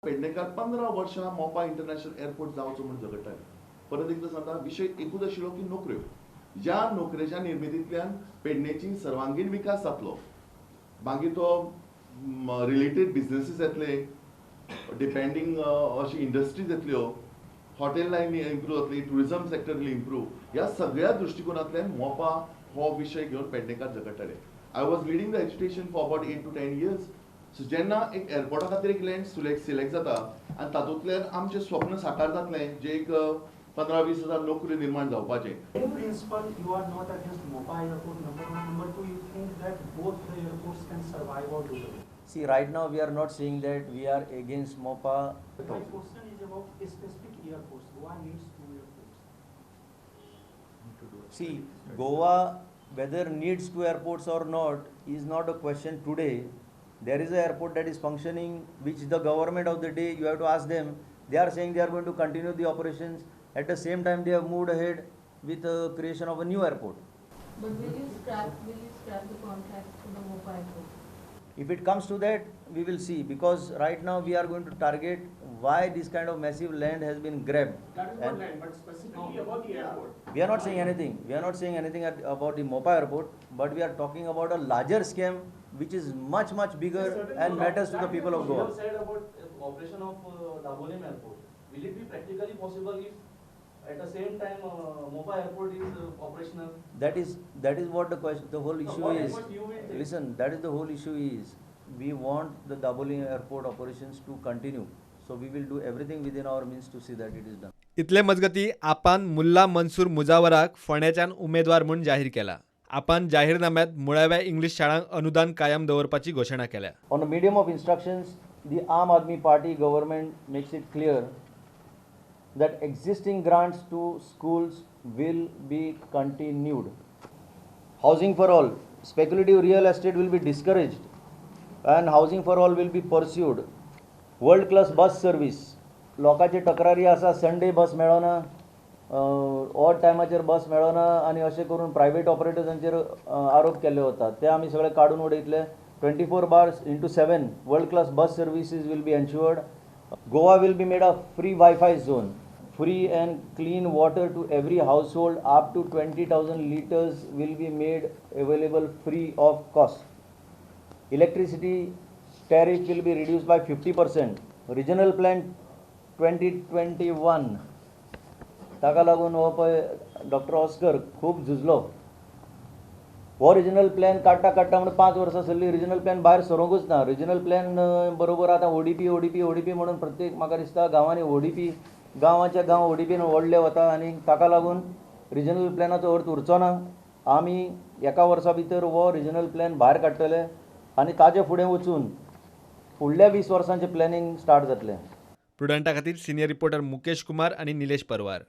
पेडणेकार 15 वर्षां Mopa international airport जावचो म्हणून झगडटाले. परत एकदा सांगता विषय एकूच आशिल्लो की नोकऱ्यो. ज्या नोकरेच्या निर्मितींतल्यान पेडणेची सर्वांगीण विकास जातलो. मागीर तो रिलेटेड बिझनेसीस येतले, डिपेंडिंग अशी इंडस्ट्रीज येतल्यो, हॉटेल लायन इम्प्रूव्ह जातली, टुरिझम सेक्टर विल इम्प्रूव्ह. ह्या सगळ्या दृष्टिकोनांतल्यान मोपा हो विषय घेवन पेडणेकार झगडटाले. I was leading the education for about 8 to 10 years. So जेन्ना एक एअरपोर्टा खातीर एक लँड सिलेक्ट जाता आनी तातूंतल्यान आमचें स्वप्न साकार जातलें जे एक 15-20 हजार नोकऱ्यो निर्माण जावपाचें. In principle, you are not against Mopa Airport, number one. Number two, you think that both the airports can survive or do well. See, right now we are not saying that we are against MOPA. My question is about specific airports. Goa needs 2 airports. See, Goa, whether needs 2 airports or not, is not a question today. There is an airport that is functioning, which the government of the day, you have to ask them, they are saying they are going to continue the operations. At the same time, they have moved ahead with the creation of a new airport. But will you scrap the contract for the Mopa airport? If it comes to that, we will see, because right now we are going to target why this kind of massive land has been grabbed. That is one line, but specifically about the airport. We are not saying anything. We are not saying anything about the Mopa airport, but we are talking about a larger scam which is much bigger and matters to the people of Goa. You said about operation of Dabolim airport. Will it be practically possible if at the same time Mopa airport is operational? That is what the question, the whole issue what is. effort you will take? Listen, that is the whole issue is. We want the Dabolim airport operations to continue. So we will do everything within our means to see that it is done. इतले मजगती आपान मुल्ला मनसूर मुजावराक फोंड्याच्यान उमेदवार म्हूण जाहीर केला. आपान जाहीरनाम्यात मुळाव्या English शाळांक अनुदान कायम दवरपाची घोशणा केल्या. On the medium of instructions, the Aam Aadmi Party government makes it clear that existing grants to schools will be continued. Housing for all, speculative real estate will be discouraged and housing for all will be pursued. World class bus service, लोकांचे तक्रारी आसा Sunday बस मेळना, odd टायमाचेर बस मेळना आनी अशें करून प्रायवेट ऑपरेटर्सांचेर आरोप केले वतात. ते आमी सगळे काडून उडयतले. 24/7 वर्ल्ड क्लास बस services will be ensured. Goa will be made a free Wi-Fi zone. Free and clean water to every household up to 20,000 liters will be made available free of cost. Electricity tariff will be reduced by 50%. Regional plan 2021. ताका लागून हो पळय doctor Oscar खूब झुजलो. हो regional plan काडटा म्हणून 5 वर्सां चल्ली. Regional plan भायर सरूंकूच ना. रिजनल प्लॅन बरोबर आतां ओडीपी म्हणून प्रत्येक म्हाका दिसता गांवांनी ओडीपी गांवाच्या गांव ओडीपीन ओडले वता आनी ताका लागून रिजनल प्लॅनाचो अर्थ उरचो ना. आमी एका वर्सा भितर हो रिजनल प्लॅन भायर काडटले आनी ताजे फुडें वचून फुडल्या 20 वर्सांचें प्लॅनिंग स्टार्ट जातलें. प्रुडंटा खातीर सिनियर रिपोर्टर मुकेश कुमार आनी निलेश परवार.